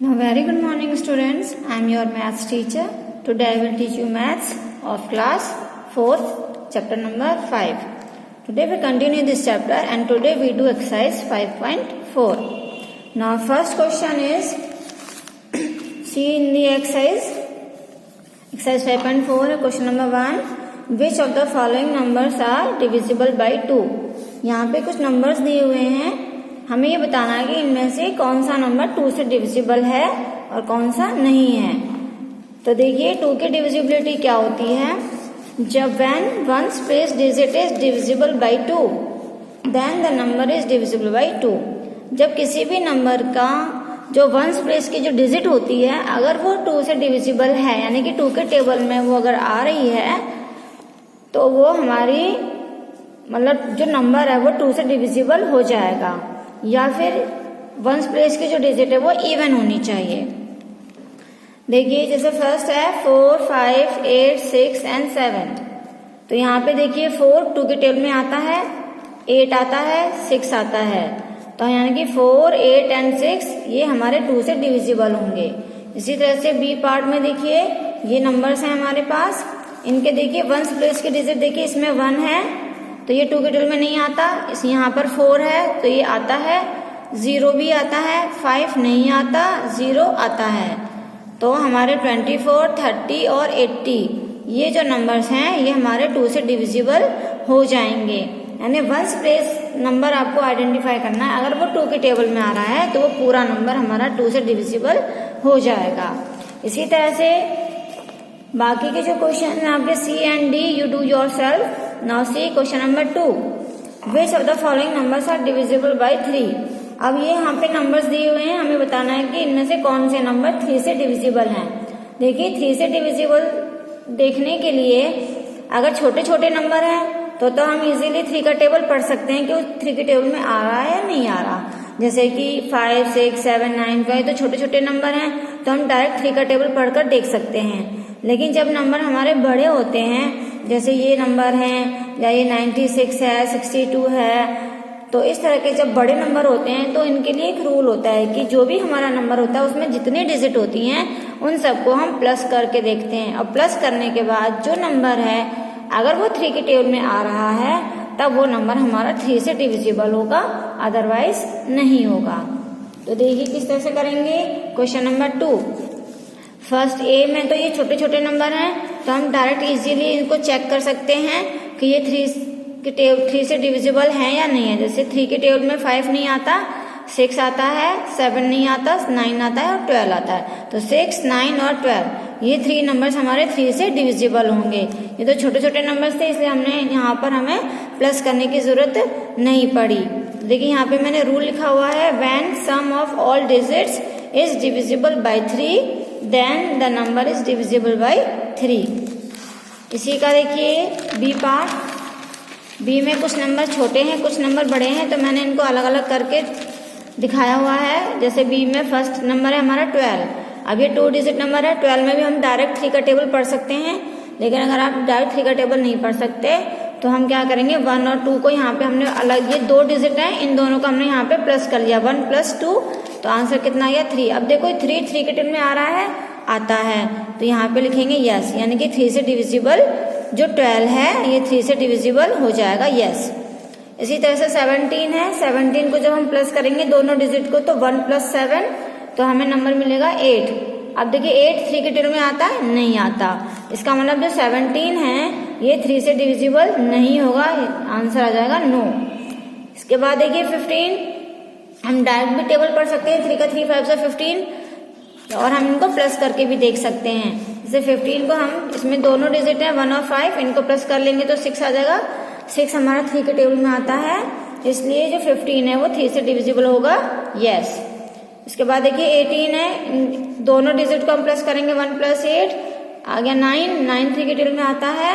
Now, very good morning, students. I am your maths teacher. Today, I will teach you maths of class 4th, chapter number 5. Today, we continue this chapter, and today we do exercise 5.4. Now, first question is, see in the exercise 5.4, question number 1. Which of the following numbers are divisible by 2? यहाँ पे कुछ numbers दिए हुए हैं. हमें ये बताना है कि इनमें से कौन सा नंबर 2 से डिविजिबल है और कौन सा नहीं है. तो देखिए 2 की डिविजिबिलिटी क्या होती है. जब when one's place digit is divisible by 2, then the number is divisible by 2. जब किसी भी नंबर का जो वंस प्लेस की जो डिजिट होती है अगर वो 2 से डिविजिबल है, यानी कि 2 के टेबल में वो अगर आ रही है, तो वो हमारी मतलब जो नंबर है वो 2 से डिविजिबल हो जाएगा. या फिर वंस प्लेस की जो डिजिट है वो इवन होनी चाहिए. देखिए जैसे फर्स्ट है 4, 5, 8, 6 एंड 7. तो यहाँ पे देखिए 4 2 के टेबल में आता है, 8 आता है, 6 आता है. तो यानी कि 4, 8 एंड 6 ये हमारे 2 से डिविजिबल होंगे. इसी तरह से बी पार्ट में देखिए ये नंबर्स हैं हमारे पास. इनके देखिए वंस प्लेस की डिजिट देखिए इसमें 1 है तो ये 2 के टेबल में नहीं आता. इस यहाँ पर 4 है तो ये आता है, 0 भी आता है, 5 नहीं आता, 0 आता है. तो हमारे 24, 30 और 80 ये जो नंबर्स हैं ये हमारे 2 से डिविजिबल हो जाएंगे. यानी वंस प्लेस नंबर आपको आइडेंटिफाई करना है. अगर वो 2 के टेबल में आ रहा है तो वो पूरा नंबर हमारा 2 से डिविजिबल हो जाएगा. इसी तरह से बाकी के जो क्वेश्चन हैं आपके C and D you do yourself. Now C question number 2. Which of the following numbers are divisible by 3? अब ये यहाँ पे नंबर्स दिए हुए हैं, हमें बताना है कि इनमें से कौन से नंबर 3 से डिविजिबल हैं. देखिए 3 से डिविजिबल देखने के लिए अगर छोटे छोटे नंबर हैं तो हम इजीली 3 का टेबल पढ़ सकते हैं कि वो 3 के टेबल में आ रहा है या नहीं आ रहा. जैसे कि 5, 6, 7, 9 5 तो छोटे छोटे नंबर हैं तो हम डायरेक्ट 3 का टेबल पढ़कर देख सकते हैं. लेकिन जब नंबर हमारे बड़े होते हैं जैसे ये नंबर हैं या ये 96 है, 62 है, तो इस तरह के जब बड़े नंबर होते हैं तो इनके लिए एक रूल होता है कि जो भी हमारा नंबर होता है उसमें जितनी डिजिट होती हैं उन सबको हम प्लस करके देखते हैं. और प्लस करने के बाद जो नंबर है अगर वो 3 के टेबल में आ रहा है तब वो नंबर हमारा 3 से डिविजिबल होगा, अदरवाइज नहीं होगा. तो देखिए किस तरह से करेंगे. Question number 2. फर्स्ट ए में तो ये छोटे छोटे नंबर हैं तो हम डायरेक्ट इजीली इनको चेक कर सकते हैं कि ये 3 से डिविजिबल है या नहीं है. जैसे 3 के टेबल में 5 नहीं आता, 6 आता है, 7 नहीं आता, 9 आता है और 12 आता है. तो 6, 9 और 12 ये 3 नंबर्स हमारे 3 से डिविजिबल होंगे. ये तो छोटे छोटे नंबर्स थे इसलिए हमने यहाँ पर हमें प्लस करने की जरूरत नहीं पड़ी. देखिए यहाँ पे मैंने रूल लिखा हुआ है, when sum of all digits is divisible by 3 then the number is divisible by 3. इसी का देखिए बी पार्ट. बी में कुछ नंबर छोटे हैं कुछ नंबर बड़े हैं तो मैंने इनको अलग अलग करके दिखाया हुआ है. जैसे बी में फर्स्ट नंबर है हमारा 12. अब ये 2 डिजिट नंबर है. 12 में भी हम डायरेक्ट 3 का टेबल पढ़ सकते हैं. लेकिन अगर आप डायरेक्ट 3 का टेबल नहीं पढ़ सकते तो हम क्या करेंगे, 1 और 2 को यहाँ पे हमने अलग, ये 2 डिजिट हैं, इन दोनों को हमने यहाँ पे प्लस कर लिया. 1 + 2 तो आंसर कितना आ गया 3. अब देखो 3 के टेबल में आ रहा है, आता है, तो यहाँ पे लिखेंगे यस. यानी कि 3 से डिविजिबल जो 12 है ये 3 से डिविजिबल हो जाएगा, यस. इसी तरह से 17 है. 17 को जब हम प्लस करेंगे दोनों डिजिट को तो 1 + 7 तो हमें नंबर मिलेगा 8. अब देखिए 8 3 के टेबल में आता है, नहीं आता. इसका मतलब जो 17 है ये 3 से डिविजिबल नहीं होगा, आंसर आ जाएगा नो. इसके बाद देखिए 15 हम डायरेक्ट भी टेबल पढ़ सकते हैं. 3 का 3 5 से 15 और हम इनको प्लस करके भी देख सकते हैं. जैसे 15 को हम, इसमें दोनों डिजिट हैं 1 और 5, इनको प्लस कर लेंगे तो 6 आ जाएगा. 6 हमारा 3 के टेबल में आता है इसलिए जो 15 है वो 3 से डिविजिबल होगा, यस. इसके बाद देखिए 18 है. दोनों डिजिट को हम प्लस करेंगे 1 + 8 आ गया 9 3 के टेबल में आता है,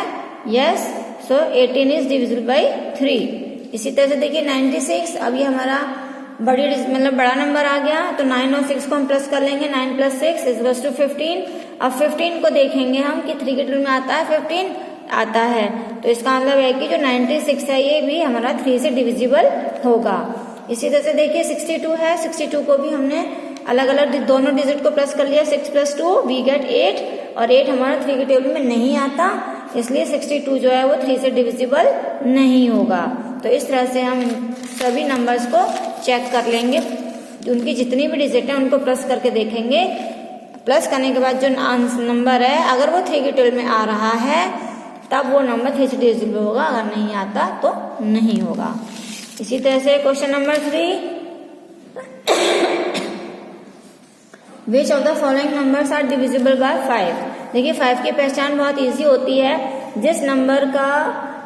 yes. So 18 is divisible by 3. इसी तरह से देखिए 96. अब ये हमारा बड़ा नंबर आ गया तो 9 और 6 को हम प्लस कर लेंगे. 9 + 6 = 15. अब 15 को देखेंगे हम कि 3 के टेबल में आता है, 15 आता है, तो इसका मतलब है कि जो 96 है ये भी हमारा 3 से डिविजिबल होगा. इसी तरह से देखिए 62 है. 62 को भी हमने अलग अलग दोनों डिजिट को प्लस कर लिया, 6 + 2 वी गेट 8, और 8 हमारा 3 के टेबल में नहीं आता, इसलिए 62 जो है वो 3 से डिविजिबल नहीं होगा। तो इस तरह से हम सभी नंबर्स को चेक कर लेंगे, उनकी जितनी भी डिजिट है उनको प्लस करके देखेंगे। प्लस करने के बाद जो नंबर है अगर वो 3 के टेबल में आ रहा है तब वो नंबर 3 से डिविजिबल होगा, अगर नहीं आता तो नहीं होगा। इसी तरह से question number 3, which of the following numbers are divisible by 5। देखिए 5 की पहचान बहुत इजी होती है, जिस नंबर का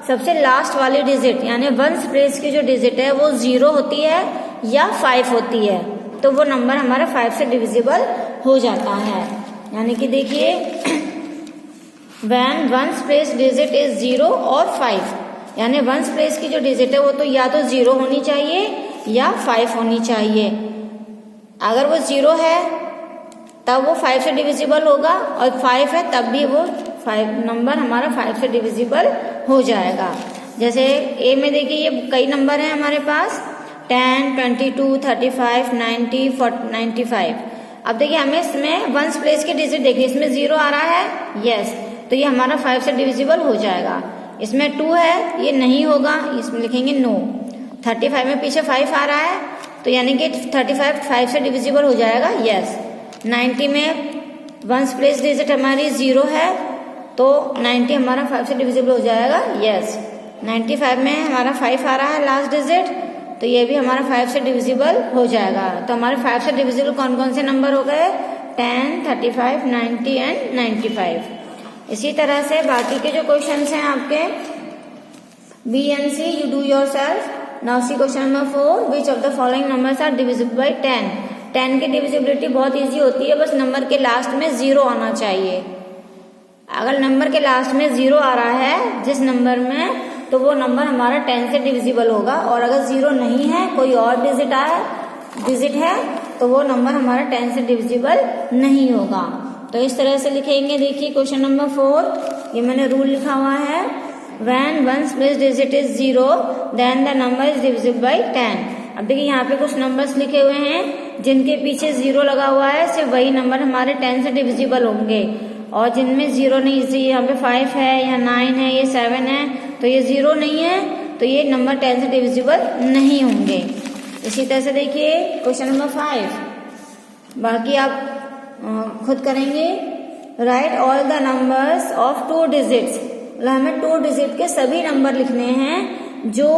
सबसे लास्ट वाली डिजिट यानी वंस प्लेस की जो डिजिट है वो 0 होती है या 5 होती है, तो वो नंबर हमारा 5 से डिविजिबल हो जाता है। यानी कि देखिए when ones place digit is 0 और 5, यानी वंस प्लेस की जो डिजिट है वो तो या तो 0 होनी चाहिए या 5 होनी चाहिए। अगर वो 0 है तब वो 5 से डिविजिबल होगा, और 5 है तब भी वो 5 नंबर हमारा 5 से डिविजिबल हो जाएगा। जैसे ए में देखिए ये कई नंबर हैं हमारे पास, 10, 22, 35, 90, 95। अब देखिए हमें इसमें वंस प्लेस की डिजिट देखिए, इसमें 0 आ रहा है, यस, तो ये हमारा 5 से डिविजिबल हो जाएगा। इसमें 2 है, ये नहीं होगा, इसमें लिखेंगे नो। 35 में पीछे 5 आ रहा है, तो यानी कि 35 5 से डिविजिबल हो जाएगा, यस। 90 में वंस प्लेस डिजिट हमारी 0 है, तो 90 हमारा 5 से डिविजिबल हो जाएगा, यस। 95 में हमारा 5 आ रहा है लास्ट डिजिट, तो ये भी हमारा 5 से डिविजिबल हो जाएगा। तो हमारे 5 से डिविजिबल कौन कौन से नंबर हो गए, 10, 35, 90 एंड 95। इसी तरह से बाकी के जो क्वेश्चंस हैं आपके B and C, you do yourself. Now C question number 4, which of the following numbers are divisible by 10। 10 की डिविजिबिलिटी बहुत इजी होती है, बस नंबर के लास्ट में 0 आना चाहिए। अगर नंबर के लास्ट में 0 आ रहा है जिस नंबर में, तो वो नंबर हमारा 10 से डिविजिबल होगा, और अगर 0 नहीं है, कोई और डिजिट है तो वो नंबर हमारा 10 से डिविजिबल नहीं होगा। तो इस तरह से लिखेंगे। देखिए क्वेश्चन नंबर 4, ये मैंने रूल लिखा हुआ है, when ones place digit is 0 then the number is divisible by 10। अब देखिए यहाँ पे कुछ नंबर्स लिखे हुए हैं जिनके पीछे 0 लगा हुआ है, सिर्फ वही नंबर हमारे 10 से डिविजिबल होंगे, और जिनमें 0 नहीं, जैसे यहाँ पे 5 है, यहाँ 9 है, ये 7 है, तो ये 0 नहीं है, तो ये नंबर 10 से डिविजिबल नहीं होंगे। इसी तरह से देखिए क्वेश्चन नंबर 5, बाकी आप खुद करेंगे। Right all the numbers of 2 digits, मतलब हमें 2 डिजिट के सभी नंबर लिखने हैं जो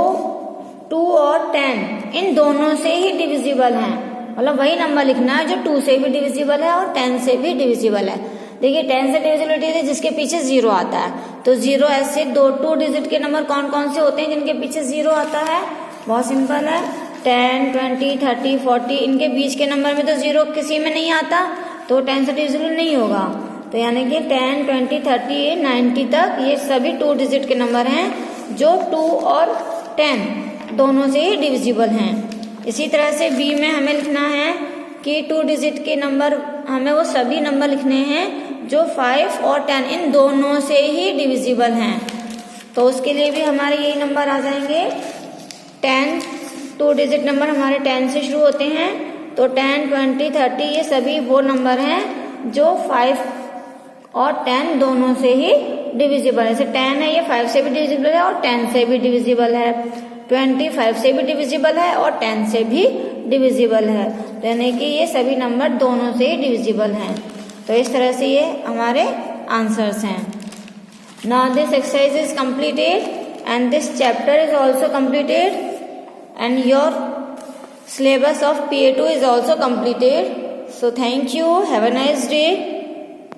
2 और 10 इन दोनों से ही डिविजिबल हैं, मतलब वही नंबर लिखना है जो 2 से भी डिविजिबल है और 10 से भी डिविजिबल है। देखिए 10 से डिविजिबिलिटी है जिसके पीछे 0 आता है, तो 0 ऐसे 2 डिजिट के नंबर कौन कौन से होते हैं जिनके पीछे 0 आता है, बहुत सिंपल है, 10, 20, 30, 40, इनके बीच के नंबर में तो 0 किसी में नहीं आता, तो 10 से डिविजिबल नहीं होगा। तो यानी कि 10, 20, 30, 90 तक ये सभी 2 डिजिट के नंबर हैं जो 2 और 10 दोनों से ही डिविजिबल हैं। इसी तरह से बी में हमें लिखना है कि 2 डिजिट के नंबर, हमें वो सभी नंबर लिखने हैं जो 5 और 10 इन दोनों से ही डिविजिबल हैं। तो उसके लिए भी हमारे यही नंबर आ जाएंगे। 10 2 डिजिट नंबर हमारे 10 से शुरू होते हैं, तो 10, 20, 30 ये सभी वो नंबर हैं जो 5 और 10 दोनों से ही डिविजिबल है। जैसे 10 है, ये 5 से भी डिविजिबल है और 10 से भी डिविजिबल है। 20 5 से भी डिविजिबल है और 10 से भी डिविजिबल है, यानी कि ये सभी नंबर दोनों से ही डिविजिबल हैं। तो इस तरह से ये हमारे आंसर्स हैं। Now this exercise is completed and this chapter is also completed and your syllabus of PA2 is also completed. So thank you. Have a nice day.